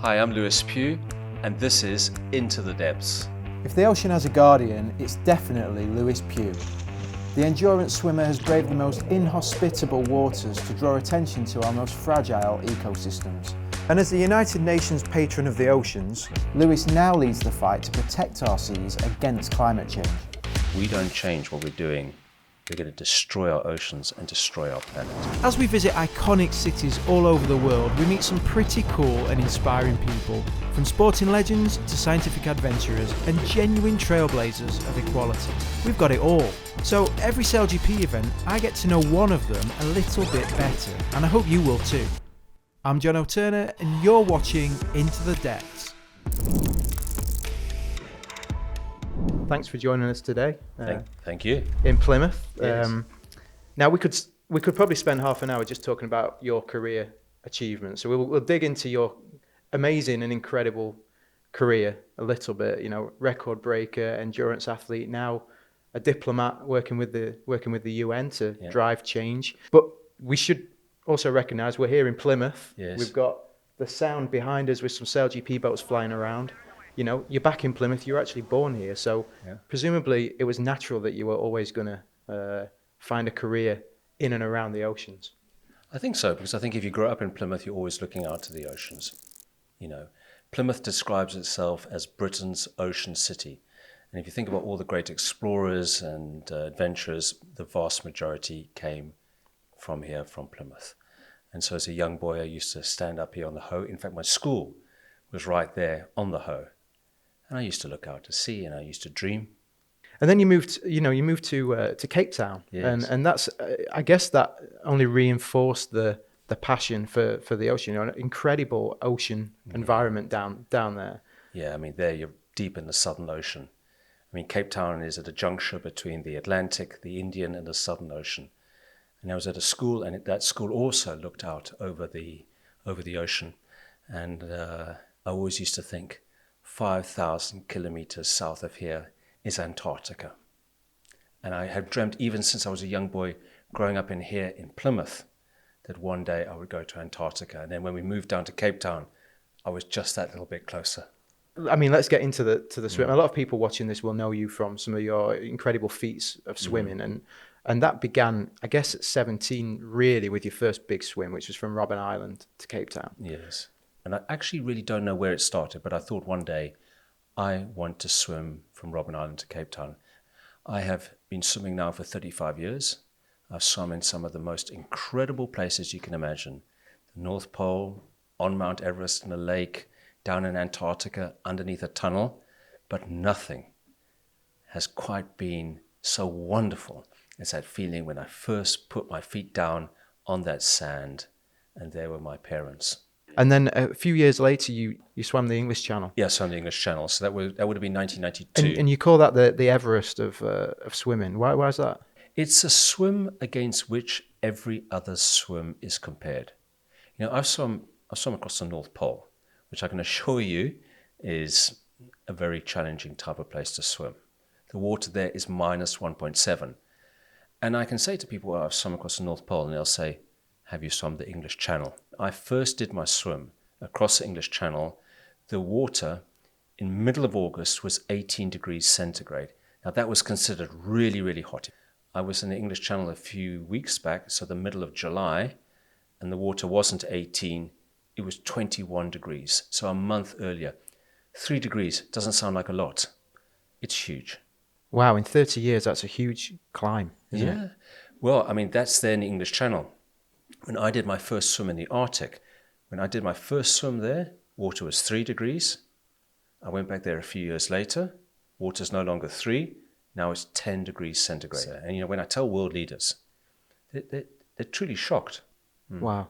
Hi, I'm Lewis Pugh, and this is Into the Depths. If the ocean has a guardian, it's definitely Lewis Pugh. The endurance swimmer has braved the most inhospitable waters to draw attention to our most fragile ecosystems. And as the United Nations Patron of the oceans, Lewis now leads the fight to protect our seas against climate change. We don't change what we're doing, we're going to destroy our oceans and destroy our planet. As we visit iconic cities all over the world, we meet some pretty cool and inspiring people, from sporting legends to scientific adventurers and genuine trailblazers of equality. We've got it all. So every SailGP event, I get to know one of them a little bit better, and I hope you will too. I'm Jonno Turner, and you're watching Into the Depths. Thanks for joining us today. Thank you. In Plymouth. Yes. Now we could probably spend half an hour just talking about your career achievements. So we'll dig into your amazing and incredible career a little bit. You know, record breaker, endurance athlete, now a diplomat working with the UN to drive change. But we should also recognise we're here in Plymouth. Yes. We've got the sound behind us with some SailGP boats flying around. You know, you're back in Plymouth, you're actually born here, so presumably it was natural that you were always going to find a career in and around the oceans. I think so, because I think if you grow up in Plymouth, you're always looking out to the oceans. You know, Plymouth describes itself as Britain's ocean city. And if you think about all the great explorers and adventurers, the vast majority came from here, from Plymouth. And so as a young boy, I used to stand up here on the Hoe. In fact, my school was right there on the Hoe. And I used to look out to sea, and I used to dream. And then you moved to Cape Town, Yes. and that's I guess that only reinforced the passion for the ocean. You know, an incredible ocean environment down there. Yeah, I mean, there you're deep in the Southern Ocean. I mean, Cape Town is at a juncture between the Atlantic, the Indian, and the Southern Ocean. And I was at a school, and that school also looked out over the ocean. And I always used to think, 5,000 kilometers south of here is Antarctica. And I had dreamt, even since I was a young boy growing up in here in Plymouth, that one day I would go to Antarctica. And then when we moved down to Cape Town, I was just that little bit closer. I mean, let's get into the swim. A lot of people watching this will know you from some of your incredible feats of swimming, and that began, I guess, at 17, really, with your first big swim, which was from Robben Island to Cape Town. Yes. And I actually really don't know where it started, but I thought one day I want to swim from Robben Island to Cape Town. I have been swimming now for 35 years. I've swum in some of the most incredible places you can imagine. The North Pole, on Mount Everest in a lake, down in Antarctica, underneath a tunnel. But nothing has quite been so wonderful as that feeling when I first put my feet down on that sand, and there were my parents. And then a few years later, you swam the English Channel. Yes, on the English Channel. So that would have been 1992. And you call that the Everest of swimming. Why is that? It's a swim against which every other swim is compared. You know, I've swum across the North Pole, which I can assure you is a very challenging type of place to swim. The water there is minus 1.7. And I can say to people, I've swum across the North Pole, and they'll say, have you swum the English Channel? I first did my swim across the English Channel. The water in middle of August was 18 degrees centigrade. Now that was considered really, really hot. I was in the English Channel a few weeks back, so the middle of July, and the water wasn't 18, it was 21 degrees. So a month earlier. 3 degrees doesn't sound like a lot. It's huge. Wow, in 30 years, that's a huge climb, isn't it? Well, I mean, that's there in the English Channel. When I did my first swim in the Arctic, there, water was 3 degrees. I went back there a few years later. Water's no longer 3. Now it's 10 degrees centigrade. And, you know, when I tell world leaders, they're truly shocked. Wow.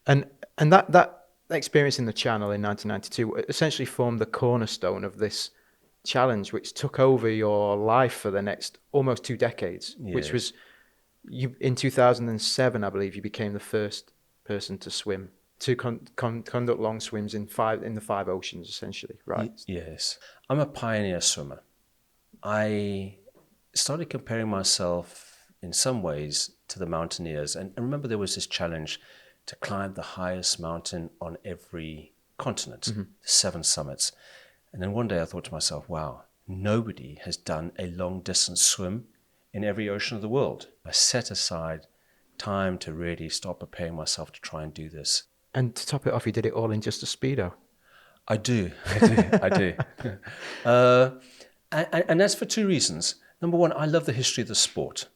And that experience in the Channel in 1992 essentially formed the cornerstone of this challenge, which took over your life for the next almost 2 decades, which was... You, in 2007, I believe, you became the first person to swim, to conduct long swims in the 5 oceans, essentially, right? Yes. I'm a pioneer swimmer. I started comparing myself in some ways to the mountaineers. And remember, there was this challenge to climb the highest mountain on every continents, the 7 summits. And then one day I thought to myself, wow, nobody has done a long distance swim in every ocean of the world. I set aside time to really start preparing myself to try and do this. And to top it off, you did it all in just a Speedo. I do. And that's for 2 reasons. Number one, I love the history of the sport.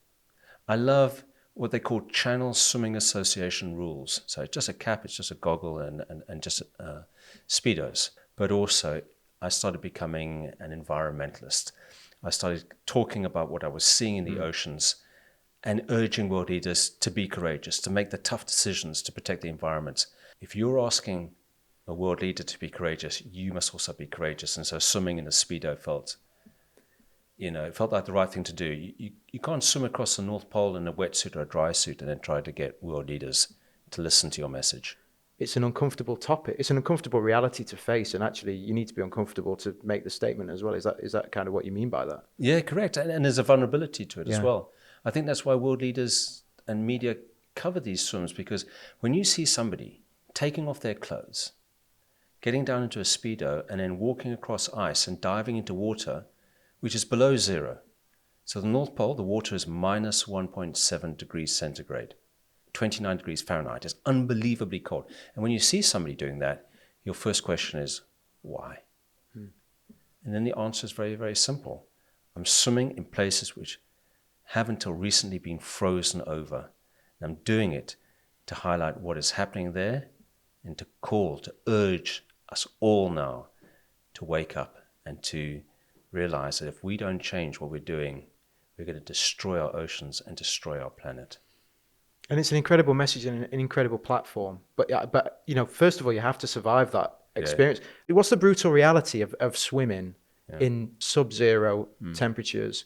I love what they call Channel Swimming Association rules. So it's just a cap, it's just a goggle and just Speedos. But also, I started becoming an environmentalist. I started talking about what I was seeing in the oceans and urging world leaders to be courageous, to make the tough decisions to protect the environment. If you're asking a world leader to be courageous, you must also be courageous. And so swimming in a Speedo felt like the right thing to do. You can't swim across the North Pole in a wetsuit or a dry suit and then try to get world leaders to listen to your message. It's an uncomfortable topic. It's an uncomfortable reality to face, and actually you need to be uncomfortable to make the statement as well. Is that kind of what you mean by that? Yeah, correct. And there's a vulnerability to it as well. I think that's why world leaders and media cover these swims, because when you see somebody taking off their clothes, getting down into a Speedo, and then walking across ice and diving into water, which is below zero. So the North Pole, the water is minus 1.7 degrees centigrade, 29 degrees Fahrenheit. It's unbelievably cold. And when you see somebody doing that, your first question is, why? And then the answer is very, very simple. I'm swimming in places which have until recently been frozen over. And I'm doing it to highlight what is happening there and to urge us all now to wake up and to realize that if we don't change what we're doing, we're going to destroy our oceans and destroy our planet. And it's an incredible message and an incredible platform. But first of all, you have to survive that experience. Yeah. What's the brutal reality of swimming in sub-zero temperatures?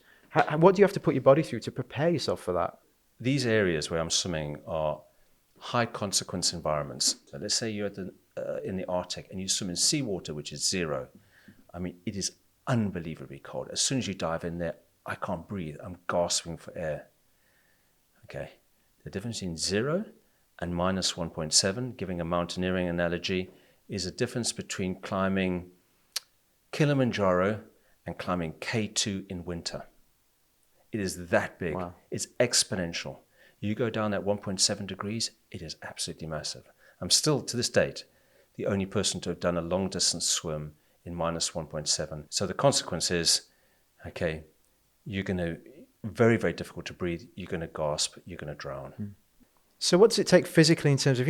What do you have to put your body through to prepare yourself for that? These areas where I'm swimming are high consequence environments. So let's say you're in the Arctic and you swim in seawater, which is zero. I mean, it is unbelievably cold. As soon as you dive in there, I can't breathe. I'm gasping for air. Okay. The difference in 0 and minus 1.7, giving a mountaineering analogy, is a difference between climbing Kilimanjaro and climbing K2 in winter. It is that big. Wow. It's exponential. You go down that 1.7 degrees, it is absolutely massive. I'm still, to this date, the only person to have done a long distance swim in minus 1.7. So the consequence is, okay, you're going to, very, very difficult to breathe. You're going to gasp. You're going to drown. So what does it take physically in terms of,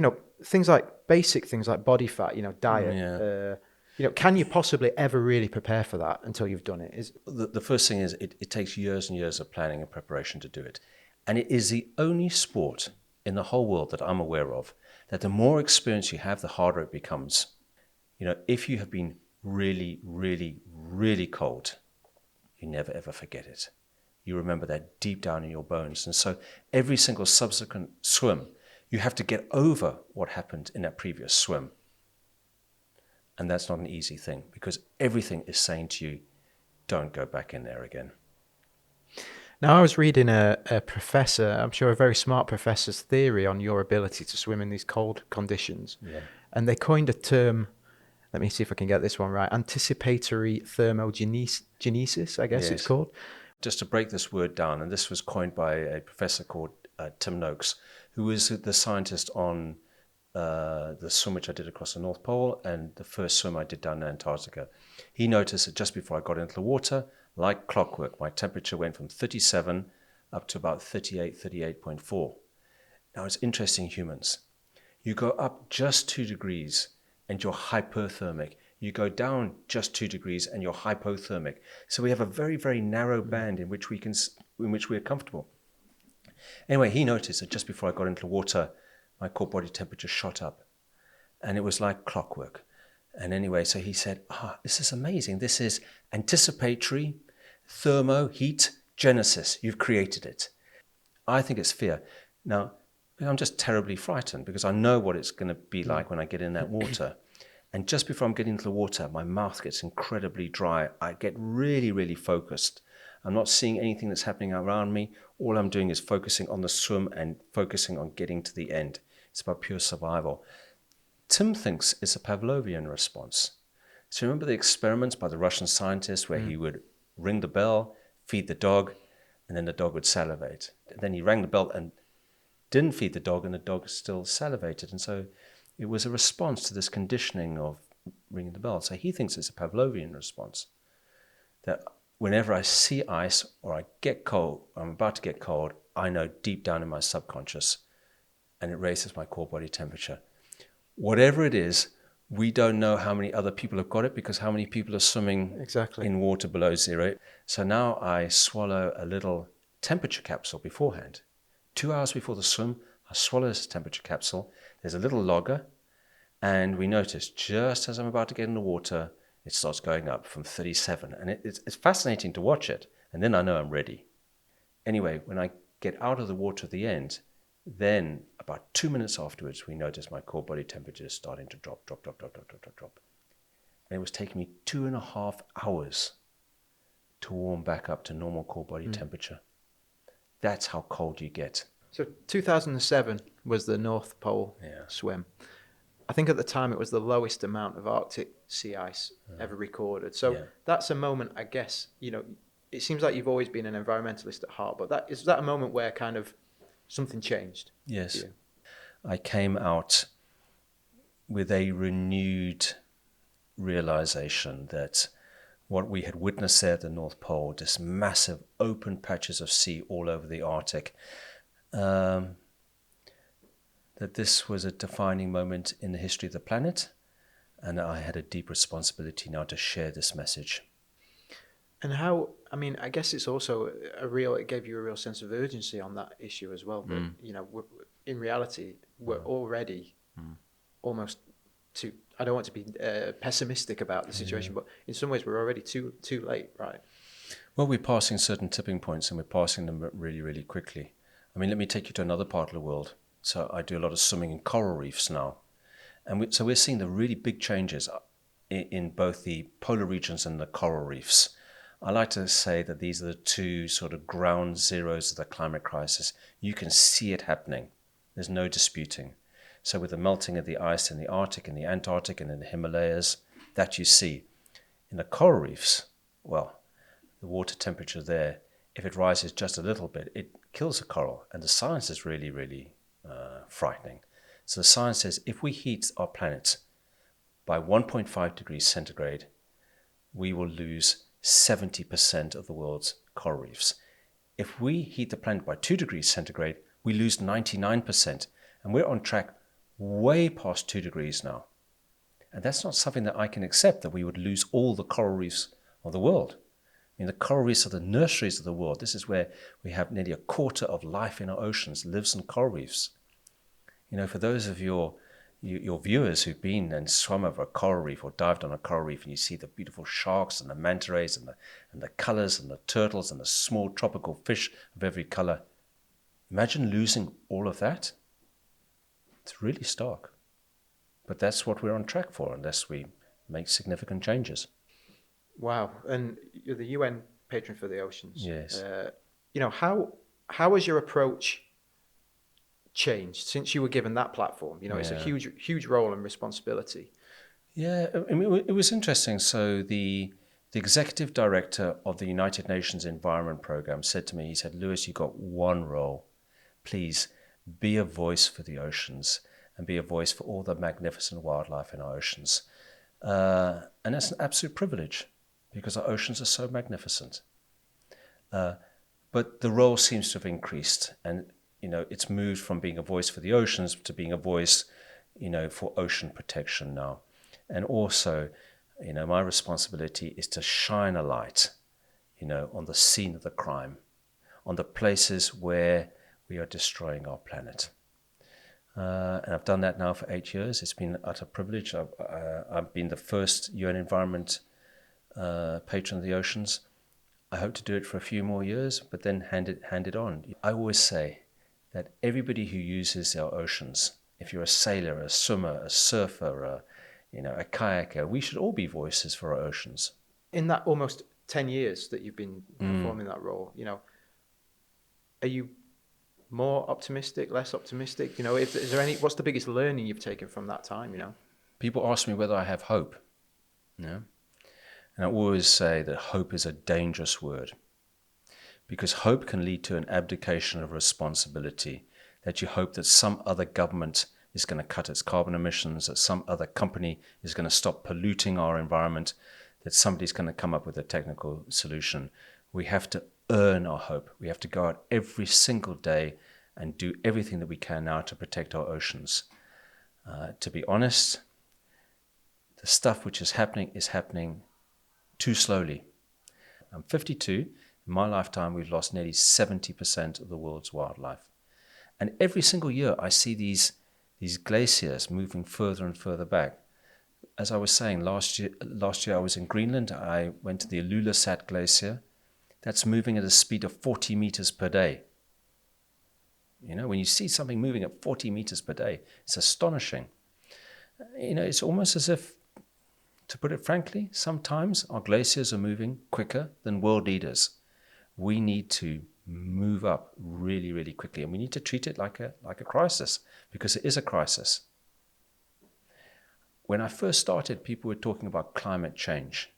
basic things like body fat, diet? Yeah. Can you possibly ever really prepare for that until you've done it? The first thing is it takes years and years of planning and preparation to do it. And it is the only sport in the whole world that I'm aware of that the more experience you have, the harder it becomes. If you have been really, really, really cold, you never, ever forget it. You remember that deep down in your bones. And so every single subsequent swim, you have to get over what happened in that previous swim. And that's not an easy thing, because everything is saying to you, don't go back in there again. Now, I was reading a professor, I'm sure a very smart professor's theory on your ability to swim in these cold conditions. Yeah. And they coined a term, let me see if I can get this one right, anticipatory thermogenesis, I guess it's called. Just to break this word down, and this was coined by a professor called Tim Noakes, who was the scientist on the swim which I did across the North Pole and the first swim I did down in Antarctica. He noticed that just before I got into the water, like clockwork, my temperature went from 37 up to about 38, 38.4. Now it's interesting, humans. You go up just 2 degrees and you're hyperthermic. You go down just 2 degrees and you're hypothermic. So we have a very, very narrow band in which we are comfortable. Anyway, he noticed that just before I got into the water, my core body temperature shot up. And it was like clockwork. And anyway, so he said, this is amazing. This is anticipatory heat genesis. You've created it. I think it's fear. Now, I'm just terribly frightened because I know what it's going to be like when I get in that water. And just before I'm getting into the water, my mouth gets incredibly dry. I get really, really focused. I'm not seeing anything that's happening around me. All I'm doing is focusing on the swim and focusing on getting to the end. It's about pure survival. Tim thinks it's a Pavlovian response. So remember the experiments by the Russian scientist where he would ring the bell, feed the dog, and then the dog would salivate. And then he rang the bell and didn't feed the dog, and the dog still salivated. And so it was a response to this conditioning of ringing the bell. So he thinks it's a Pavlovian response. That whenever I see ice or I get cold, I'm about to get cold, I know deep down in my subconscious, and it raises my core body temperature. Whatever it is, we don't know how many other people have got it because how many people are swimming in water below zero. So now I swallow a little temperature capsule beforehand. 2 hours before the swim, I swallow this temperature capsule. There's a little logger, and we notice just as I'm about to get in the water, it starts going up from 37. And it's fascinating to watch it. And then I know I'm ready. Anyway, when I get out of the water at the end, then about 2 minutes afterwards, we notice my core body temperature is starting to drop. And it was taking me 2.5 hours to warm back up to normal core body temperature. That's how cold you get. So 2007 was the North Pole swim. I think at the time it was the lowest amount of Arctic sea ice ever recorded. So that's a moment, I guess, it seems like you've always been an environmentalist at heart, but is that a moment where kind of something changed? Yes. I came out with a renewed realization that what we had witnessed there at the North Pole, this massive open patches of sea all over the Arctic, that this was a defining moment in the history of the planet, and I had a deep responsibility now to share this message. And I guess it's also it gave you a real sense of urgency on that issue as well. But, in reality, we're already almost too, I don't want to be pessimistic about the situation, but in some ways we're already too late, right? Well, we're passing certain tipping points and we're passing them really, really quickly. I mean, let me take you to another part of the world. So I do a lot of swimming in coral reefs now. And so we're seeing the really big changes in both the polar regions and the coral reefs. I like to say that these are the two sort of ground zeros of the climate crisis. You can see it happening. There's no disputing. So with the melting of the ice in the Arctic and the Antarctic and in the Himalayas, that you see. In the coral reefs, well, the water temperature there, if it rises just a little bit, it kills the coral. And the science is really, really frightening. So the science says if we heat our planet by 1.5 degrees centigrade, we will lose 70% of the world's coral reefs. If we heat the planet by 2 degrees centigrade, we lose 99%. And we're on track way past 2 degrees now. And that's not something that I can accept, that we would lose all the coral reefs of the world. I mean, the coral reefs are the nurseries of the world. This is where we have nearly a quarter of life in our oceans lives in coral reefs. For those of your viewers who've been and swum over a coral reef or dived on a coral reef, and you see the beautiful sharks and the manta rays and the colors and the turtles and the small tropical fish of every color, imagine losing all of that. It's really stark. But that's what we're on track for unless we make significant changes. Wow. And you're the UN patron for the oceans. Yes. How has your approach changed since you were given that platform? It's a huge role and responsibility. Yeah, I mean, it was interesting. So the executive director of the United Nations Environment Program said to me, he said, Lewis, you've got one role. Please be a voice for the oceans and be a voice for all the magnificent wildlife in our oceans. And that's an absolute privilege because our oceans are so magnificent. But the role seems to have increased, and it's moved from being a voice for the oceans to being a voice, for ocean protection now. And also, my responsibility is to shine a light, on the scene of the crime, on the places where we are destroying our planet. And I've done that now for 8 years. It's been an utter privilege. I've been the first UN Environment patron of the oceans. I hope to do it for a few more years, but then hand it on. I always say that everybody who uses our oceans, if you're a sailor, a swimmer, a surfer, a kayaker, we should all be voices for our oceans. In that almost 10 years that you've been performing that role, are you more optimistic, less optimistic? You know, is there any? What's the biggest learning you've taken from that time? You know, People ask me whether I have hope. And I always say that hope is a dangerous word, because hope can lead to an abdication of responsibility, that you hope that some other government is going to cut its carbon emissions, that some other company is going to stop polluting our environment, that somebody's going to come up with a technical solution. We have to earn our hope. We have to go out every single day and do everything that we can now to protect our oceans. To be honest, the stuff which is happening too slowly. I'm 52. In my lifetime, we've lost nearly 70% of the world's wildlife. And every single year, I see these glaciers moving further and further back. As I was saying, last year I was in Greenland. I went to the Ilulissat Glacier. That's moving at a speed of 40 meters per day. You know, when you see something moving at 40 meters per day, it's astonishing. You know, it's almost as if, to put it frankly, sometimes our glaciers are moving quicker than world leaders. We need to move up really, really quickly, and we need to treat it like a crisis, because it is a crisis. When I first started, people were talking about climate change,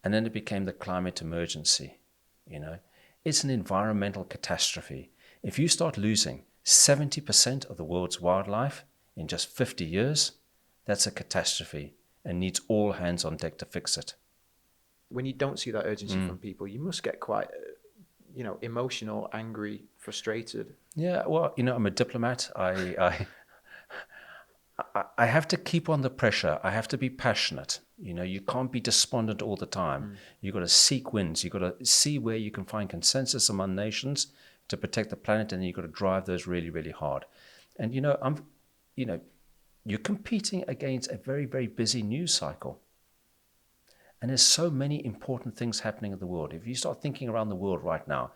and then it became the climate emergency. You know, it's an environmental catastrophe. If you start losing 70% of the world's wildlife in just 50 years, that's a catastrophe and needs all hands on deck to fix it. When you don't see that urgency from people, you must get quite, emotional, angry, frustrated. Yeah, well, you know, I'm a diplomat. I have to keep on the pressure. I have to be passionate. You know, you can't be despondent all the time. You've got to seek wins. You've got to see where you can find consensus among nations to protect the planet, and then you've got to drive those really, really hard. And, you're competing against a very, very busy news cycle. And there's so many important things happening in the world. If you start thinking around the world right now,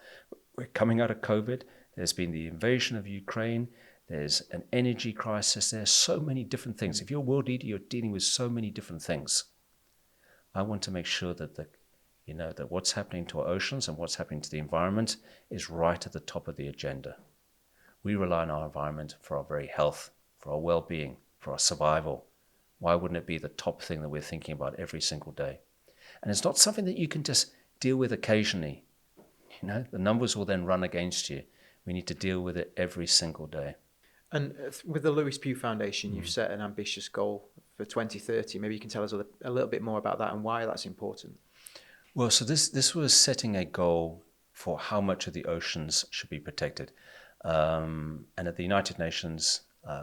we're coming out of COVID. There's been the invasion of Ukraine. There's an energy crisis. There's so many different things. If you're a world leader, you're dealing with so many different things. I want to make sure that that what's happening to our oceans and what's happening to the environment is right at the top of the agenda. We rely on our environment for our very health, for our well-being, for our survival. Why wouldn't it be the top thing that we're thinking about every single day? And it's not something that you can just deal with occasionally. You know, the numbers will then run against you. We need to deal with it every single day. And with the Lewis Pugh Foundation, you've set an ambitious goal for 2030. Maybe you can tell us a little bit more about that and why that's important. Well, so this was setting a goal for how much of the oceans should be protected. And at the United Nations,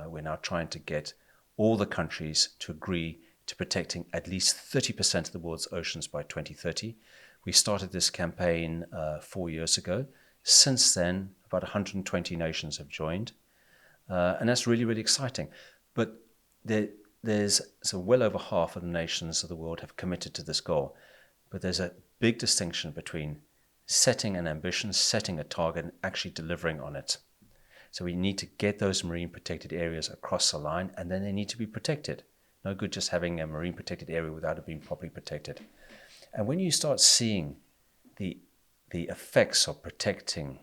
we're now trying to get all the countries to agree to protecting at least 30% of the world's oceans by 2030. We started this campaign 4 years ago. Since then, about 120 nations have joined. And that's really, really exciting. But there's well over half of the nations of the world have committed to this goal. But there's a big distinction between setting an ambition, setting a target, and actually delivering on it. So we need to get those marine protected areas across the line, and then they need to be protected. No good just having a marine protected area without it being properly protected. And when you start seeing the effects of protecting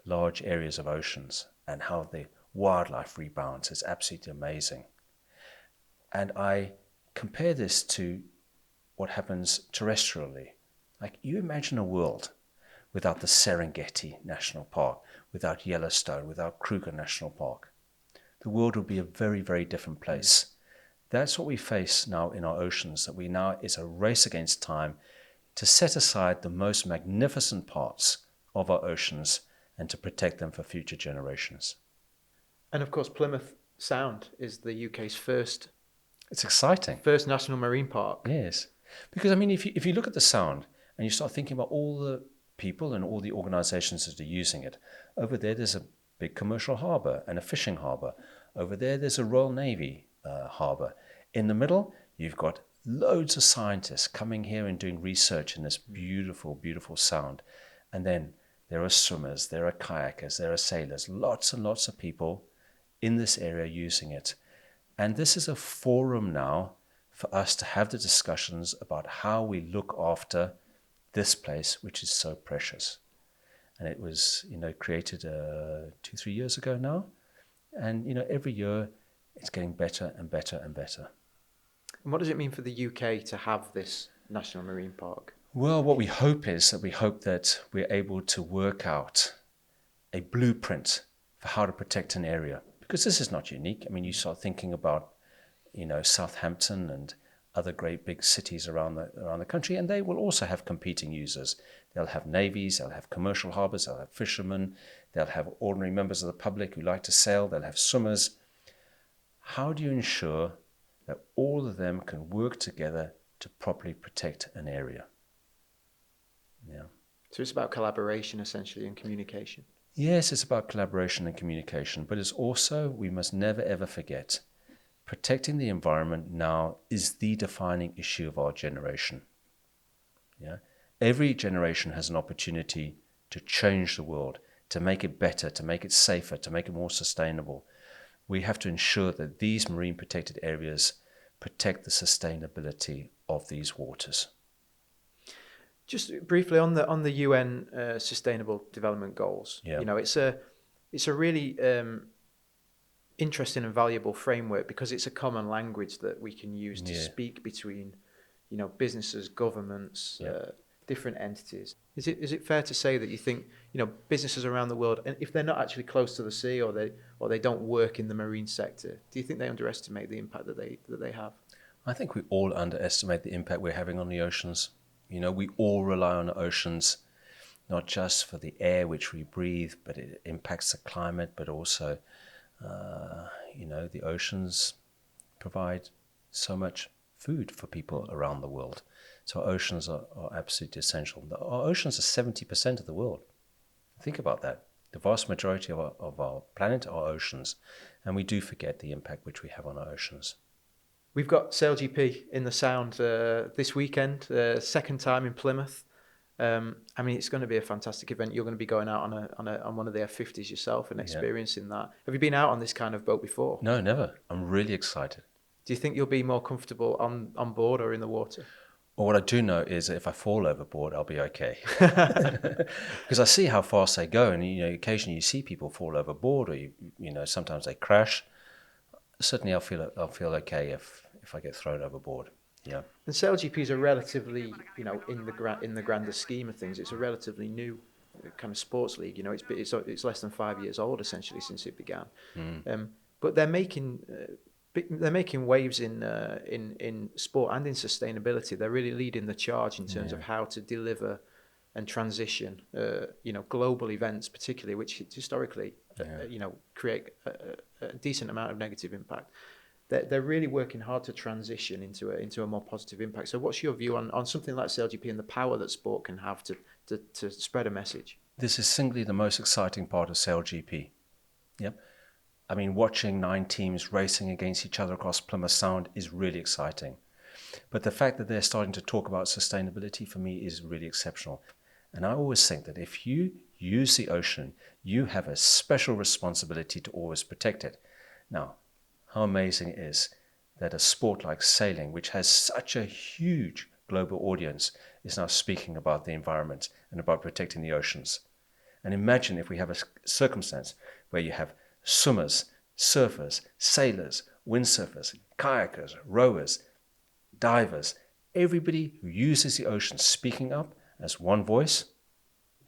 large areas of oceans and how the wildlife rebounds, it's absolutely amazing. And I compare this to what happens terrestrially. Like, you imagine a world without the Serengeti National Park, without Yellowstone, without Kruger National Park. The world would be a very, very different place. That's what we face now in our oceans, it's a race against time to set aside the most magnificent parts of our oceans and to protect them for future generations. And of course, Plymouth Sound is the UK's first. It's exciting. First national marine park. Yes. Because, I mean, if you look at the Sound and you start thinking about all the people and all the organizations that are using it, over there's a big commercial harbor and a fishing harbor. Over there's a Royal Navy harbor. In the middle, you've got loads of scientists coming here and doing research in this beautiful, beautiful Sound. And then there are swimmers, there are kayakers, there are sailors, lots and lots of people in this area using it. And this is a forum now for us to have the discussions about how we look after this place, which is so precious. and it was, created 2-3 years ago now. And, every year it's getting better and better and better. And what does it mean for the UK to have this National Marine Park? Well, what we hope is that we're able to work out a blueprint for how to protect an area, because this is not unique. I mean, you start thinking about, Southampton and other great big cities around the country, and they will also have competing users. They'll have navies, they'll have commercial harbors, they'll have fishermen, they'll have ordinary members of the public who like to sail, they'll have swimmers. How do you ensure that all of them can work together to properly protect an area? Yeah. So it's about collaboration, essentially, and communication. Yes, it's about collaboration and communication, but it's also, we must never ever forget, protecting the environment now is the defining issue of our generation. Yeah, every generation has an opportunity to change the world, to make it better, to make it safer, to make it more sustainable. We have to ensure that these marine protected areas protect the sustainability of these waters. Just briefly on the UN Sustainable Development Goals. Yeah. It's a really interesting and valuable framework because it's a common language that we can use to speak between, businesses, governments, different entities. Is it fair to say that you think, businesses around the world, and if they're not actually close to the sea or they don't work in the marine sector, do you think they underestimate the impact that they have? I think we all underestimate the impact we're having on the oceans. We all rely on the oceans, not just for the air which we breathe, but it impacts the climate, but also, the oceans provide so much food for people around the world. So oceans are absolutely essential. Our oceans are 70% of the world. Think about that. The vast majority of our planet are oceans, and we do forget the impact which we have on our oceans. We've got SailGP in the Sound this weekend, second time in Plymouth. It's going to be a fantastic event. You're going to be going out on one of the F50s yourself and experiencing that. Have you been out on this kind of boat before? No, never. I'm really excited. Do you think you'll be more comfortable on board or in the water? Well, what I do know is that if I fall overboard, I'll be okay. Because I see how fast they go, and occasionally you see people fall overboard, or sometimes they crash. Certainly, I'll feel okay if I get thrown overboard. Yeah. And SailGP is a relatively, in the grander scheme of things, it's a relatively new kind of sports league. It's less than 5 years old essentially since it began. But they're making waves in sport and in sustainability. They're really leading the charge in terms of how to deliver and transition, global events, particularly, which historically, create a decent amount of negative impact. They're really working hard to transition into a more positive impact. So what's your view on something like SailGP and the power that sport can have to spread a message? This is simply the most exciting part of SailGP. Yep. I mean, watching 9 teams racing against each other across Plymouth Sound is really exciting. But the fact that they're starting to talk about sustainability for me is really exceptional. And I always think that if you use the ocean, you have a special responsibility to always protect it. Now, how amazing it is that a sport like sailing, which has such a huge global audience, is now speaking about the environment and about protecting the oceans. And imagine if we have a circumstance where you have swimmers, surfers, sailors, windsurfers, kayakers, rowers, divers, everybody who uses the ocean speaking up as one voice,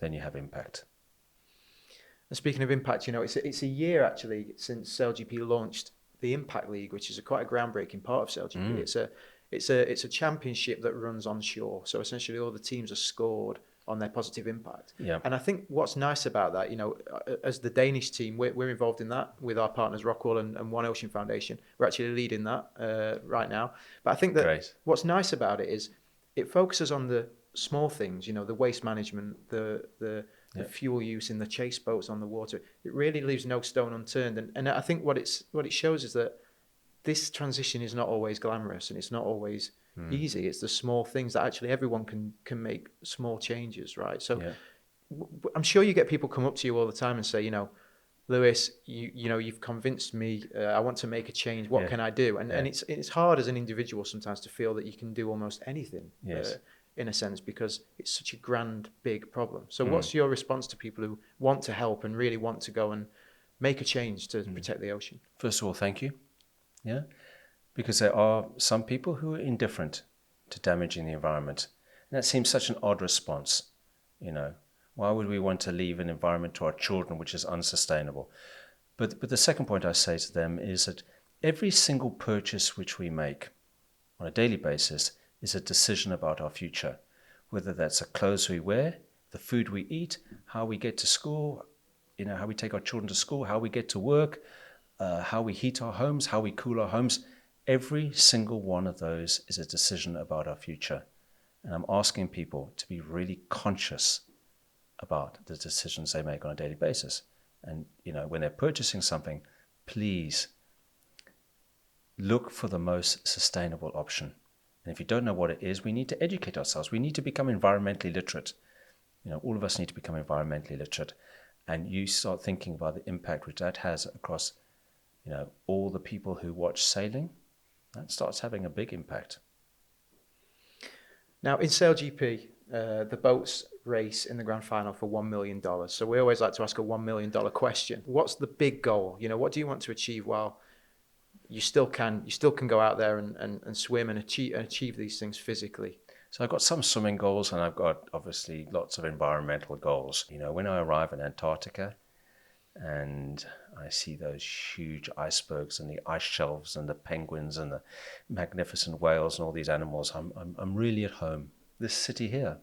then you have impact. And speaking of impact, it's a year actually since SailGP launched the Impact League, which is quite a groundbreaking part of SailGP. It's a championship that runs on shore. So essentially all the teams are scored on their positive impact. Yeah. And I think what's nice about that, as the Danish team, we're involved in that with our partners Rockwell and One Ocean Foundation. We're actually leading that right now. But I think that what's nice about it is it focuses on the small things, the waste management, the fuel use in the chase boats on the water. It really leaves no stone unturned. And I think what it shows is that this transition is not always glamorous and it's not always easy. It's the small things that actually everyone can make small changes, right? So I'm sure you get people come up to you all the time and say, Lewis, you've convinced me. I want to make a change. What can I do? And it's hard as an individual sometimes to feel that you can do almost anything. Yes. in a sense, because it's such a grand, big problem. So what's your response to people who want to help and really want to go and make a change to protect the ocean? First of all, thank you. Yeah, because there are some people who are indifferent to damaging the environment. And that seems such an odd response. Why would we want to leave an environment to our children which is unsustainable? But the second point I say to them is that every single purchase which we make on a daily basis is a decision about our future, whether that's the clothes we wear, the food we eat, how we get to school, how we take our children to school, how we get to work, how we heat our homes, how we cool our homes. Every single one of those is a decision about our future. And I'm asking people to be really conscious about the decisions they make on a daily basis. And, when they're purchasing something, please look for the most sustainable option. And if you don't know what it is, we need to educate ourselves. We need to become environmentally literate. All of us need to become environmentally literate. And you start thinking about the impact which that has across, all the people who watch sailing. That starts having a big impact. Now, in SailGP, the boats race in the grand final for $1 million. So we always like to ask a $1 million question. What's the big goal? What do you want to achieve while you still can go out there and swim and achieve these things physically? So I've got some swimming goals, and I've got obviously lots of environmental goals. When I arrive in Antarctica and I see those huge icebergs and the ice shelves and the penguins and the magnificent whales and all these animals, I'm really at home. This city here,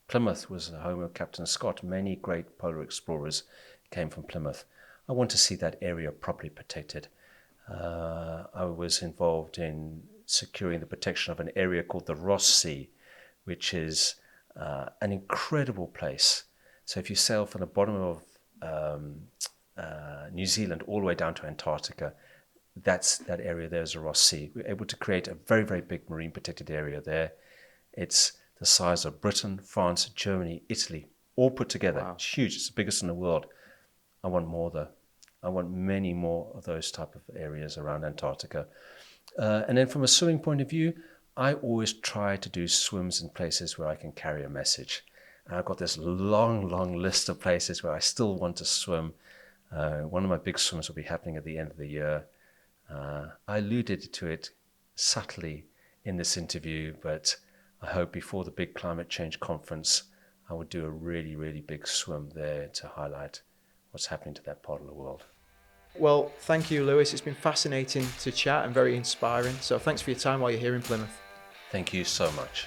Plymouth, was the home of Captain Scott. Many great polar explorers came from Plymouth. I want to see that area properly protected. I was involved in securing the protection of an area called the Ross Sea, which is an incredible place. So if you sail from the bottom of New Zealand all the way down to Antarctica, that area there is the Ross Sea. We're able to create a very, very big marine protected area there. It's the size of Britain, France, Germany, Italy, all put together. Wow. It's huge. It's the biggest in the world. I want more, though. I want many more of those type of areas around Antarctica. And then from a swimming point of view, I always try to do swims in places where I can carry a message. And I've got this long, long list of places where I still want to swim. One of my big swims will be happening at the end of the year. I alluded to it subtly in this interview, but I hope before the big climate change conference, I would do a really, really big swim there to highlight what's happening to that part of the world. Well, thank you, Lewis. It's been fascinating to chat and very inspiring. So thanks for your time while you're here in Plymouth. Thank you so much.